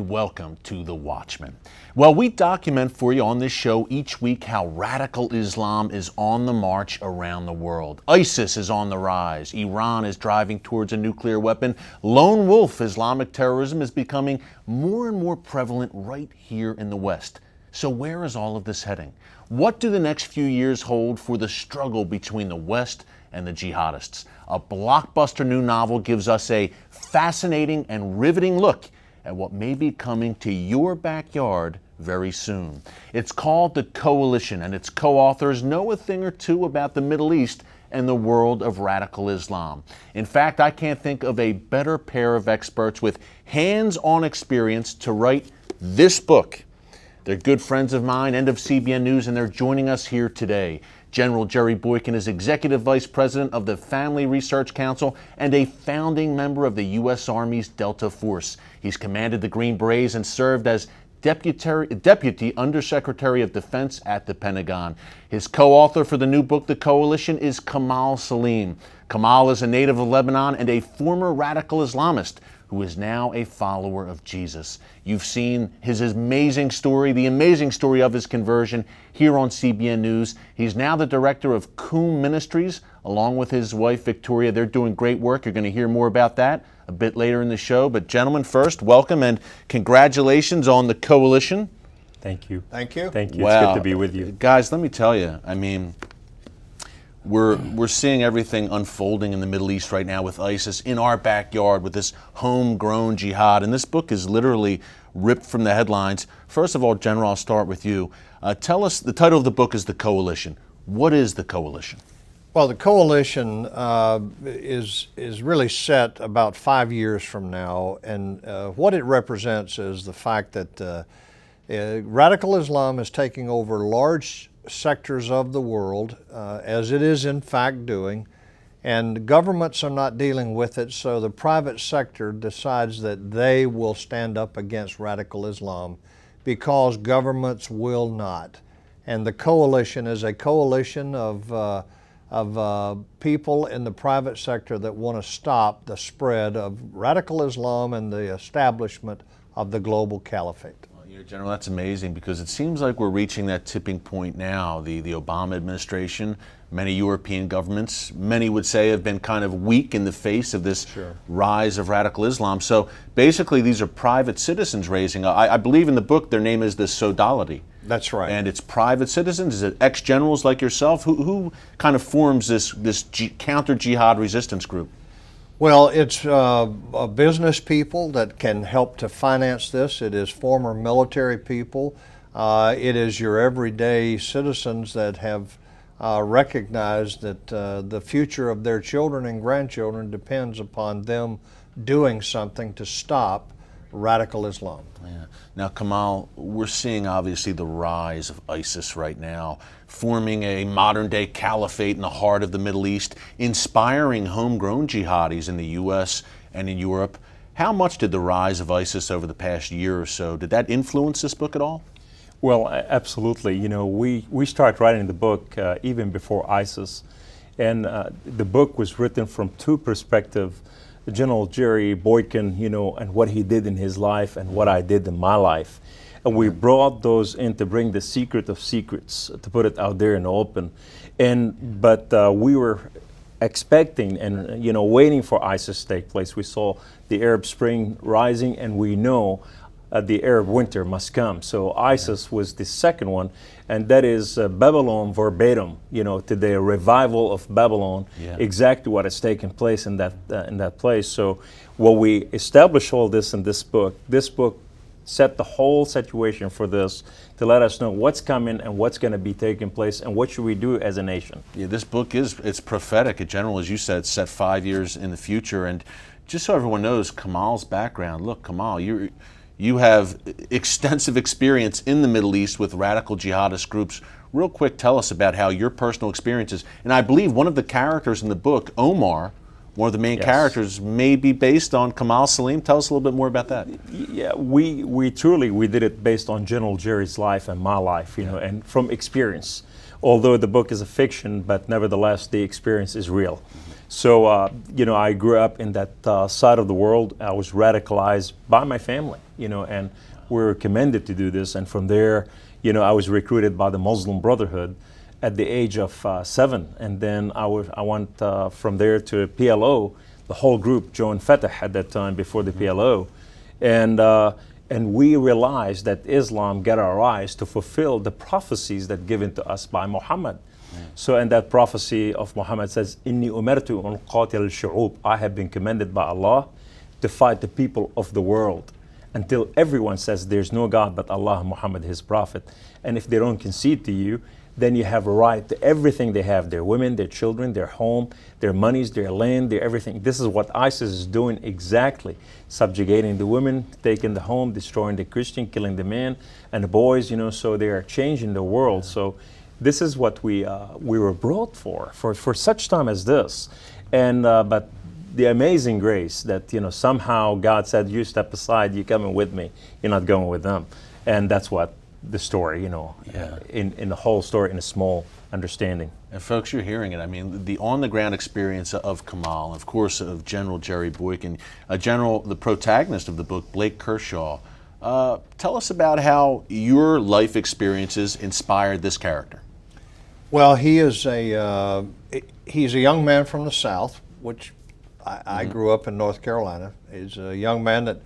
welcome to the Watchman. Well, we document for you on this show each week how radical Islam is on the march around the world. ISIS is on the rise. Iran is driving towards a nuclear weapon. Lone wolf Islamic terrorism is becoming more and more prevalent right here in the West. So where is all of this heading? What do the next few years hold for the struggle between the West and the jihadists? A blockbuster new novel gives us a fascinating and riveting look at what may be coming to your backyard very soon. It's called The Coalition, and its co-authors know a thing or two about the Middle East and the world of radical Islam. In fact, I can't think of a better pair of experts with hands-on experience to write this book. They're good friends of mine and of CBN News, and they're joining us here today. General Jerry Boykin is Executive Vice President of the Family Research Council and a founding member of the U.S. Army's Delta Force. He's commanded the Green Berets and served as Deputy Undersecretary of Defense at the Pentagon. His co-author for the new book, The Coalition, is Kamal Saleem. Kamal is a native of Lebanon and a former radical Islamist who is now a follower of Jesus. You've seen his amazing story, the amazing story of his conversion here on CBN News. He's now the director of Koome Ministries, along with his wife, Victoria. They're doing great work. You're going to hear more about that a bit later in the show. But gentlemen, first, welcome and congratulations on The Coalition. Thank you. Thank you. Thank you. Wow. It's good to be with you. Guys, let me tell you, I mean, we're seeing everything unfolding in the Middle East right now with ISIS in our backyard with this homegrown jihad. And this book is literally ripped from the headlines. First of all, General, I'll start with you. Tell us, the title of the book is The Coalition. What is The Coalition? Well, the coalition is really set about 5 years from now, and what it represents is the fact that radical Islam is taking over large sectors of the world, as it is in fact doing, and governments are not dealing with it, so the private sector decides that they will stand up against radical Islam because governments will not. And the coalition is a coalition of people in the private sector that want to stop the spread of radical Islam and the establishment of the global caliphate. General, that's amazing because it seems like we're reaching that tipping point now. The Obama administration, many European governments, many would say have been kind of weak in the face of this rise of radical Islam. So basically these are private citizens raising, I believe in the book their name is the Sodality. That's right. And it's private citizens? Is it ex-generals like yourself? Who kind of forms this counter-jihad resistance group? Well, it's business people that can help to finance this. It is former military people. It is your everyday citizens that have recognized that the future of their children and grandchildren depends upon them doing something to stop radical Islam. Yeah. Now, Kamal, we're seeing obviously the rise of ISIS right now, forming a modern-day caliphate in the heart of the Middle East, inspiring homegrown jihadis in the U.S. and in Europe. How much did the rise of ISIS over the past year or so, did that influence this book at all? Well, absolutely. You know, we started writing the book even before ISIS, and the book was written from two perspectives. General Jerry Boykin, you know, and what he did in his life and what I did in my life. And we brought those in to bring the secret of secrets, to put it out there in the open. But we were expecting and, you know, waiting for ISIS to take place. We saw the Arab Spring rising, and we know the Arab winter must come. So ISIS was the second one, and that is Babylon verbatim, you know, to the revival of Babylon, exactly what has taken place in that place. So when we establish all this in this book set the whole situation for this to let us know what's coming and what's going to be taking place and what should we do as a nation. Yeah, this book it's prophetic. In general, as you said, it's set 5 years in the future. And just so everyone knows Kamal's background, look, Kamal, you have extensive experience in the Middle East with radical jihadist groups. Real quick, tell us about how your personal experiences, and I believe one of the characters in the book, Omar, one of the main characters, may be based on Kamal Saleem. Tell us a little bit more about that. Yeah, we truly did it based on General Jerry's life and my life, you know, and from experience. although the book is a fiction, but nevertheless the experience is real. So, you know, I grew up in that side of the world. I was radicalized by my family, you know, and we were commended to do this. And from there, you know, I was recruited by the Muslim Brotherhood at the age of 7. And then I went from there to PLO. The whole group joined Fatah at that time before the PLO. And we realized that Islam got our eyes to fulfill the prophecies that given to us by Muhammad. So in that prophecy of Muhammad says, Inni umirtu an qatil al-shu'ub. I have been commanded by Allah to fight the people of the world until everyone says there's no God but Allah, Muhammad, his prophet. And if they don't concede to you, then you have a right to everything they have, their women, their children, their home, their monies, their land, their everything. This is what ISIS is doing exactly, subjugating the women, taking the home, destroying the Christian, killing the men and the boys, you know, so they are changing the world. So this is what we were brought for such time as this. And but the amazing grace that, you know, somehow God said, you step aside, you're coming with me, you're not going with them. And that's what the story, you know, in the whole story, in a small understanding. And folks, you're hearing it. I mean, the on-the-ground experience of Kamal, of course, of General Jerry Boykin, the protagonist of the book, Blake Kershaw. Tell us about how your life experiences inspired this character. Well, he's a young man from the South, which I grew up in North Carolina. He's a young man that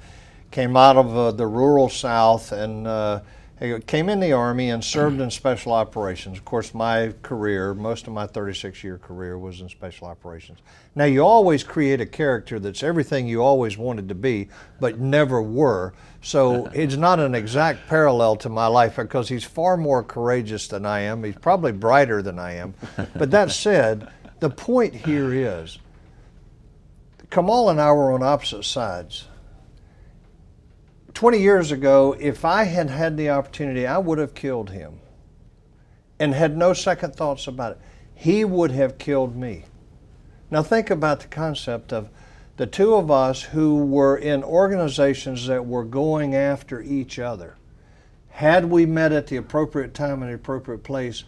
came out of the rural South and he came in the Army and served in special operations. Of course, my career, most of my 36-year career was in special operations. Now, you always create a character that's everything you always wanted to be, but never were. So it's not an exact parallel to my life because he's far more courageous than I am. He's probably brighter than I am. But that said, the point here is, Kamal and I were on opposite sides. 20 years ago, if I had had the opportunity, I would have killed him and had no second thoughts about it. He would have killed me. Now think about the concept of the two of us who were in organizations that were going after each other. Had we met at the appropriate time and the appropriate place,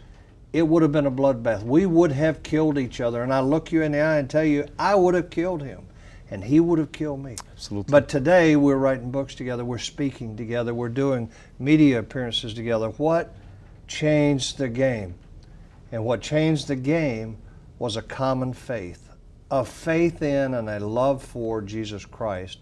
it would have been a bloodbath. We would have killed each other. And I look you in the eye and tell you, I would have killed him. And he would have killed me. Absolutely. But today we're writing books together, we're speaking together, we're doing media appearances together. What changed the game? And what changed the game was a common faith, a faith in and a love for Jesus Christ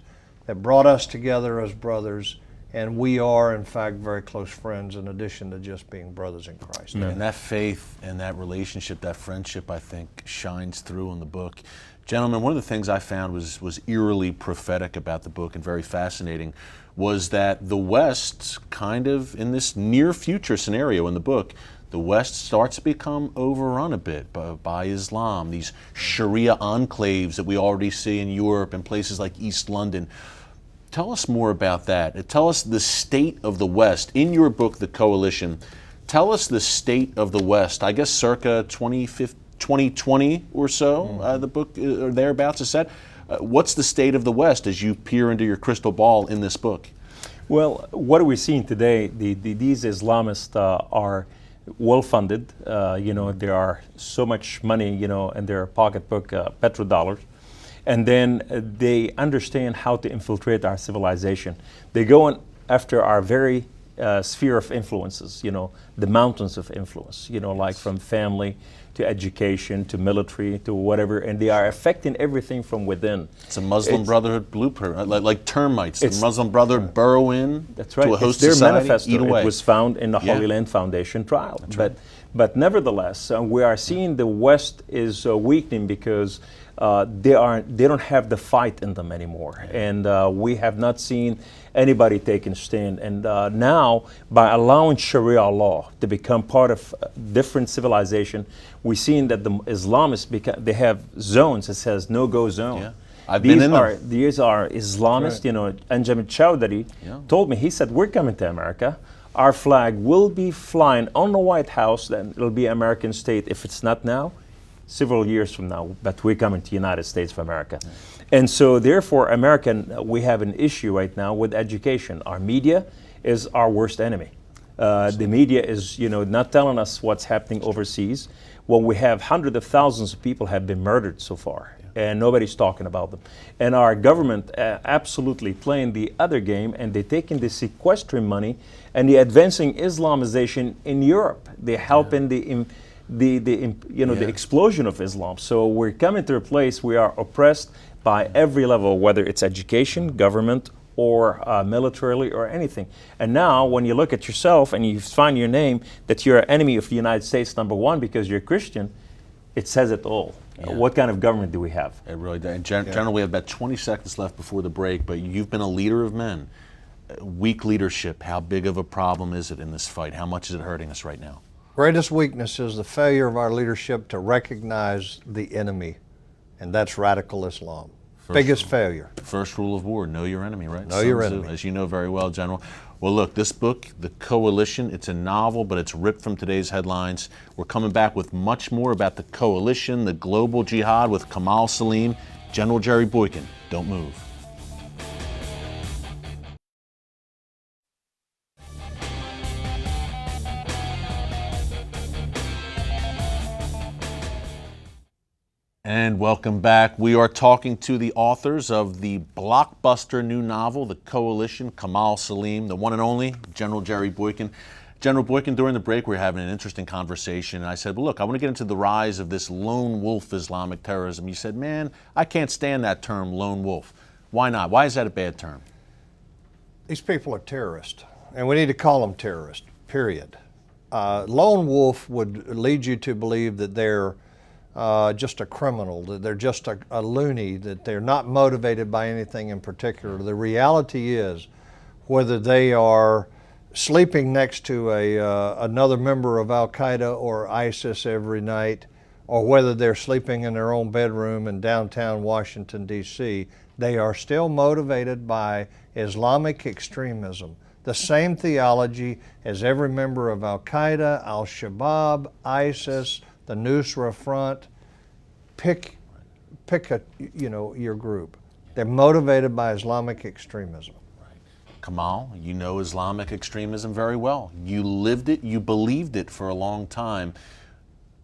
that brought us together as brothers. And we are, in fact, very close friends in addition to just being brothers in Christ. And that faith and that relationship, that friendship, I think, shines through in the book. Gentlemen, one of the things I found was eerily prophetic about the book and very fascinating was that the West, kind of in this near future scenario in the book, the West starts to become overrun a bit by Islam, these Sharia enclaves that we already see in Europe and places like East London. Tell us more about that. Tell us the state of the West. In your book, The Coalition, tell us the state of the West, I guess circa 2020 or so, the book or thereabouts is set. What's the state of the West as you peer into your crystal ball in this book? Well, what are we seeing today? These Islamists are well-funded. You know, there are so much money, you know, in their pocketbook, petrodollars. And then they understand how to infiltrate our civilization. They go on after our very sphere of influences, you know, the mountains of influence, you know, like from family to education to military to whatever, and they are affecting everything from within. It's a Muslim Brotherhood blueprint, like termites. The Muslim Brotherhood burrow in that's right. to a host it's their society, manifesto. eat away. It was found in the Holy Land Foundation trial. But nevertheless, we are seeing the West is weakening because they don't have the fight in them anymore, and we have not seen anybody taking stand. And now, by allowing Sharia law to become part of different civilization, we're seeing that the Islamists they have zones that says no-go zone. Yeah. I've been in them. These are Islamists. Right. You know, Anjamin Chowdhury told me. He said, "We're coming to America. Our flag will be flying on the White House. Then it'll be American state. If it's not now, several years from now, but we're coming to the United States of America." And so therefore, we have an issue right now with education. Our media is our worst enemy. The media is, not telling us what's happening overseas. When we have hundreds of thousands of people have been murdered so far, and nobody's talking about them. And our government absolutely playing the other game, and they're taking the sequestering money and the advancing Islamization in Europe. They're helping the explosion of Islam. So we're coming to a place we are oppressed by every level, whether it's education, government, or militarily, or anything. And now, when you look at yourself and you find your name that you're an enemy of the United States, number one, because you're Christian, it says it all. Yeah. What kind of government do we have? It really does. General, we have about 20 seconds left before the break, but you've been a leader of men. Weak leadership, how big of a problem is it in this fight? How much is it hurting us right now? Greatest weakness is the failure of our leadership to recognize the enemy, and that's radical Islam. Biggest failure. First rule of war, know your enemy, right? Know your enemy. As you know very well, General. Well, look, this book, The Coalition, it's a novel, but it's ripped from today's headlines. We're coming back with much more about the coalition, the global jihad with Kamal Saleem, General Jerry Boykin. Don't move. And welcome back. We are talking to the authors of the blockbuster new novel, The Coalition, Kamal Saleem, the one and only General Jerry Boykin. General Boykin, during the break, we were having an interesting conversation, and I said, well, look, I want to get into the rise of this lone wolf Islamic terrorism. You said, man, I can't stand that term, lone wolf. Why not? Why is that a bad term? These people are terrorists, and we need to call them terrorists, period. Lone wolf would lead you to believe that they're just a criminal, that they're just a loony, that they're not motivated by anything in particular. The reality is, whether they are sleeping next to another member of Al-Qaeda or ISIS every night, or whether they're sleeping in their own bedroom in downtown Washington, D.C., they are still motivated by Islamic extremism. The same theology as every member of Al-Qaeda, Al-Shabaab, ISIS, the Nusra Front. Pick your group. They're motivated by Islamic extremism. Right. Kamal, you know Islamic extremism very well. You lived it, you believed it for a long time.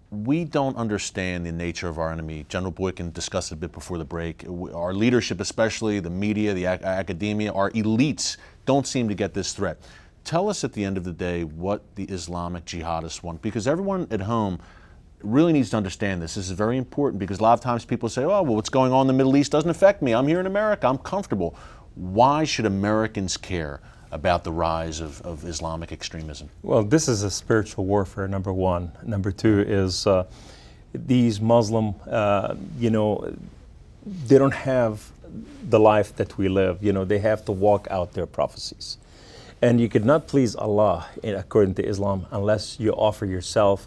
We don't understand the nature of our enemy. General Boykin discussed it a bit before the break. Our leadership, especially the media, the academia, our elites don't seem to get this threat. Tell us at the end of the day what the Islamic jihadists want, because everyone at home really needs to understand this. This is very important, because a lot of times people say, oh, well, what's going on in the Middle East doesn't affect me. I'm here in America. I'm comfortable. Why should Americans care about the rise of Islamic extremism? Well, this is a spiritual warfare, number one. Number two is these Muslim, they don't have the life that we live. They have to walk out their prophecies. And you could not please Allah, according to Islam, unless you offer yourself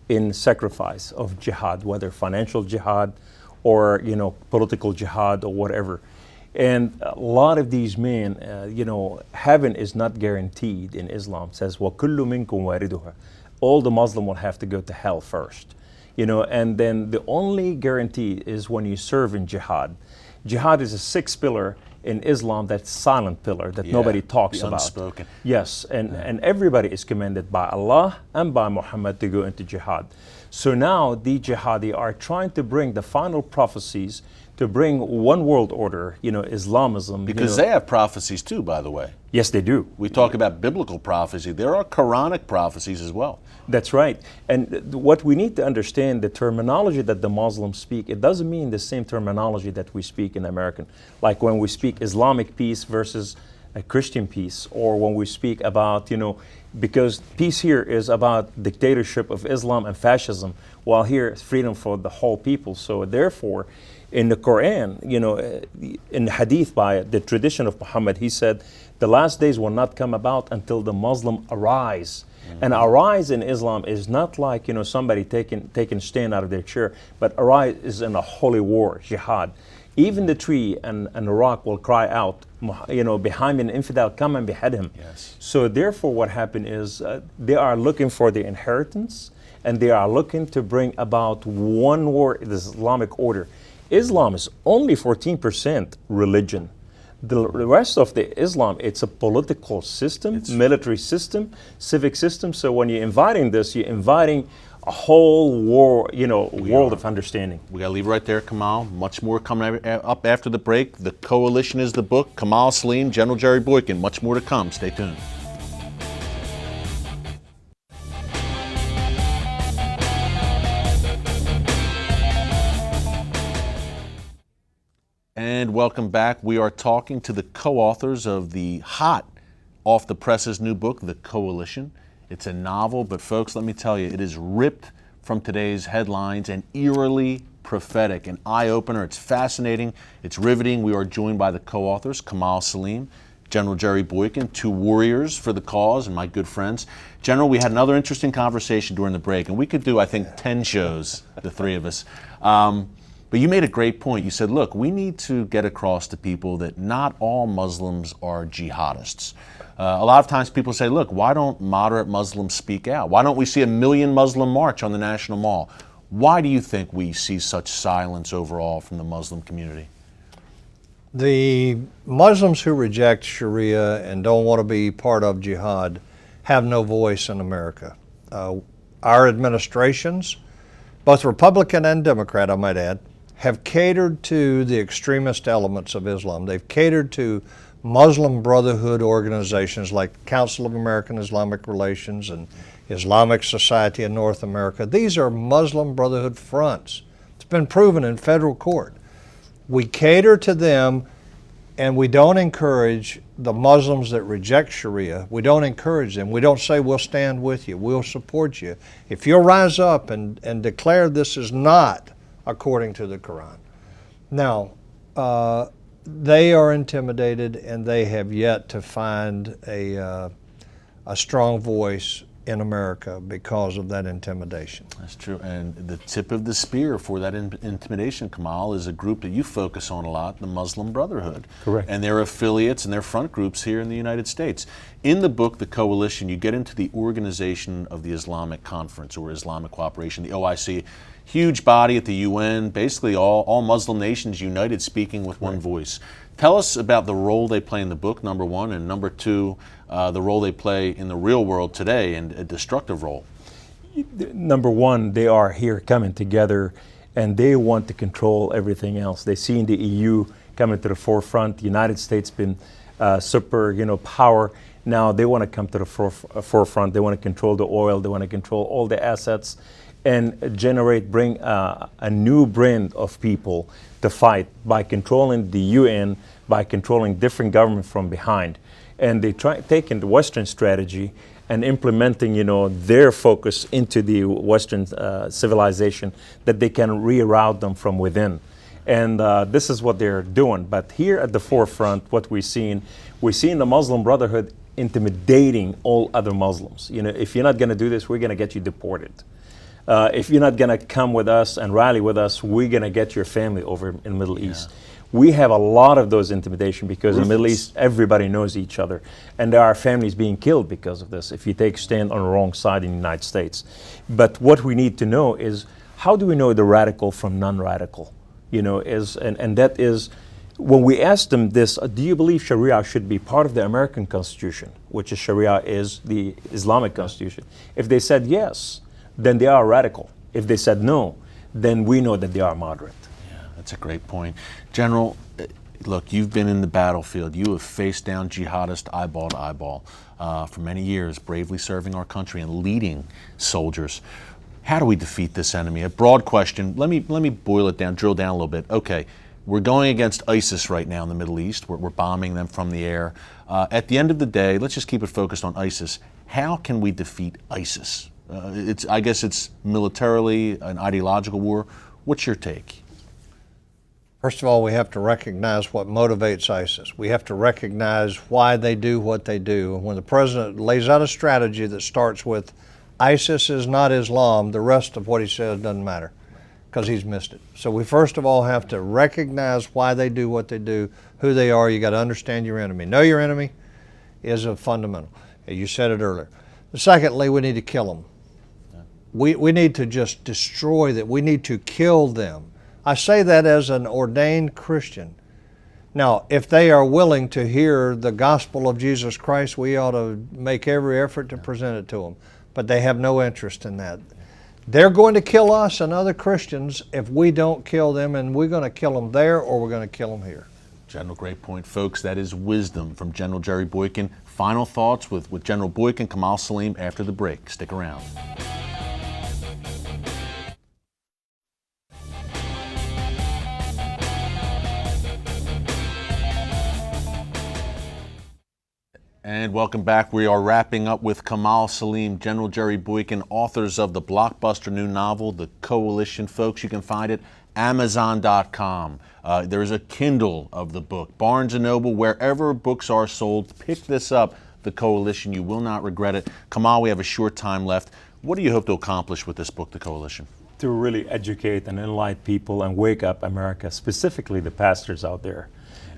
in sacrifice of jihad, whether financial jihad or political jihad or whatever. And a lot of these men, heaven is not guaranteed in Islam. It says, وَكُلُّ مِنْكُمْ وَارِدُهَا. All the Muslim will have to go to hell first. And then the only guarantee is when you serve in jihad. Jihad is a sixth pillar in Islam, that's silent pillar that nobody talks about. Unspoken. Yes, and everybody is commanded by Allah and by Muhammad to go into jihad. So now the jihadi are trying to bring the final prophecies to bring one world order, Islamism. Because they have prophecies too, by the way. Yes, they do. We talk about biblical prophecy. There are Quranic prophecies as well. That's right. And what we need to understand, the terminology that the Muslims speak, it doesn't mean the same terminology that we speak in American. Like when we speak Islamic peace versus a Christian peace, or when we speak about, because peace here is about dictatorship of Islam and fascism, while here it's freedom for the whole people. So therefore, in the Quran, in the hadith by the tradition of Muhammad, he said, the last days will not come about until the Muslim arise. Mm-hmm. And arise in Islam is not like, somebody taking stand out of their chair, but arise is in a holy war, jihad. Even the tree and the rock will cry out, behind an infidel, come and behead him. Yes. So therefore what happened is they are looking for the inheritance, and they are looking to bring about one war, the Islamic order. Islam is only 14% religion. The rest of the Islam, it's a political system, military system, civic system. So when you're inviting this, you're inviting a whole world of understanding. We got to leave it right there, Kamal. Much more coming up after the break. The Coalition is the book. Kamal Saleem, General Jerry Boykin. Much more to come. Stay tuned. And welcome back. We are talking to the co-authors of the hot, off-the-presses new book, The Coalition. It's a novel, but folks, let me tell you, it is ripped from today's headlines and eerily prophetic, an eye-opener. It's fascinating. It's riveting. We are joined by the co-authors, Kamal Saleem, General Jerry Boykin, two warriors for the cause and my good friends. General, we had another interesting conversation during the break, and we could do, I think, 10 shows, the three of us. But you made a great point. You said, look, we need to get across to people that not all Muslims are jihadists. A lot of times people say, look, why don't moderate Muslims speak out? Why don't we see a million Muslim march on the National Mall? Why do you think we see such silence overall from the Muslim community? The Muslims who reject Sharia and don't want to be part of jihad have no voice in America. Our administrations, both Republican and Democrat, I might add, have catered to the extremist elements of Islam. They've catered to Muslim Brotherhood organizations like Council of American Islamic Relations and Islamic Society of North America. These are Muslim Brotherhood fronts. It's been proven in federal court. We cater to them, and we don't encourage the Muslims that reject Sharia. We don't encourage them. We don't say, we'll stand with you, we'll support you. If you'll rise up and declare this is not according to the Quran. Now, they are intimidated, and they have yet to find a strong voice in America because of that intimidation. That's true. And the tip of the spear for that intimidation, Kamal, is a group that you focus on a lot, the Muslim Brotherhood. Correct. And their affiliates and their front groups here in the United States. In the book, The Coalition, you get into the organization of the Islamic Conference or Islamic Cooperation, the OIC. Huge body at the UN, basically all Muslim nations united, speaking with one voice. Tell us about the role they play in the book, number one, and number two, the role they play in the real world today, and a destructive role. Number one, they are here coming together, and they want to control everything else. They see in the EU coming to the forefront. The United States been super, power. Now they want to come to the forefront. They want to control the oil. They want to control all the assets, and bring a new brand of people to fight by controlling the UN, by controlling different governments from behind. And they try taking the Western strategy and implementing, their focus into the Western civilization, that they can reroute them from within. And this is what they're doing. But here at the forefront, what we're seeing the Muslim Brotherhood intimidating all other Muslims. If you're not going to do this, we're going to get you deported. If you're not going to come with us and rally with us, we're going to get your family over in the Middle East. We have a lot of those intimidation because in the Middle East, everybody knows each other. And there are families being killed because of this if you take stand on the wrong side in the United States. But what we need to know is, how do we know the radical from non-radical? And that is, when we ask them this, do you believe Sharia should be part of the American Constitution, which is Sharia is the Islamic Constitution? If they said yes, then they are radical. If they said no, then we know that they are moderate. Yeah, that's a great point. General, look, you've been in the battlefield. You have faced down jihadists eyeball to eyeball for many years, bravely serving our country and leading soldiers. How do we defeat this enemy? A broad question. Let me boil it down, drill down a little bit. Okay, we're going against ISIS right now in the Middle East. We're bombing them from the air. At the end of the day, let's just keep it focused on ISIS. How can we defeat ISIS? I guess it's militarily an ideological war. What's your take? First of all, we have to recognize what motivates ISIS. We have to recognize why they do what they do. And when the president lays out a strategy that starts with ISIS is not Islam, the rest of what he says doesn't matter because he's missed it. So we first of all have to recognize why they do what they do, who they are. You got to understand your enemy. Know your enemy is a fundamental. You said it earlier. Secondly, we need to kill them. We need to just destroy them. We need to kill them. I say that as an ordained Christian. Now, if they are willing to hear the gospel of Jesus Christ, we ought to make every effort to present it to them. But they have no interest in that. They're going to kill us and other Christians if we don't kill them, and we're going to kill them there or we're going to kill them here. General, great point, folks. That is wisdom from General Jerry Boykin. Final thoughts with General Boykin, Kamal Saleem after the break. Stick around. And welcome back. We are wrapping up with Kamal Saleem, General Jerry Boykin, authors of the blockbuster new novel, The Coalition. Folks, you can find it Amazon.com. There is a Kindle of the book. Barnes & Noble, wherever books are sold, pick this up, The Coalition. You will not regret it. Kamal, we have a short time left. What do you hope to accomplish with this book, The Coalition? To really educate and enlighten people and wake up America, specifically the pastors out there.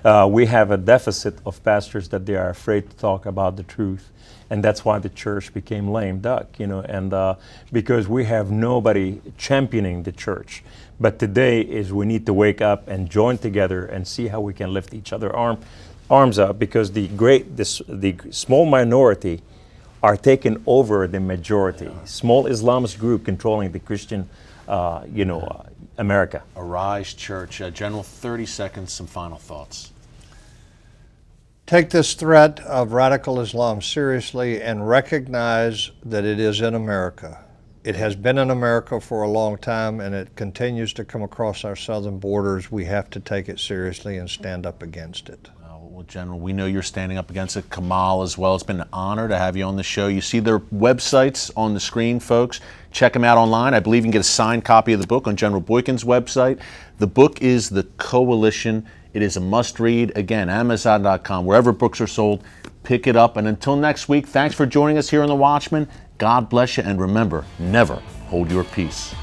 We have a deficit of pastors that they are afraid to talk about the truth, and that's why the church became lame duck, and because we have nobody championing the church. But today is we need to wake up and join together and see how we can lift each other arms up, because the small minority are taking over the majority. Small Islamist group controlling the Christian, America. Arise, Church. General, 30 seconds, some final thoughts. Take this threat of radical Islam seriously and recognize that it is in America. It has been in America for a long time, and it continues to come across our southern borders. We have to take it seriously and stand up against it. Well, General, we know you're standing up against it. Kamal as well. It's been an honor to have you on the show. You see their websites on the screen, folks. Check them out online. I believe you can get a signed copy of the book on General Boykin's website. The book is The Coalition. It is a must-read. Again, Amazon.com. Wherever books are sold, pick it up. And until next week, thanks for joining us here on The Watchman. God bless you, and remember, never hold your peace.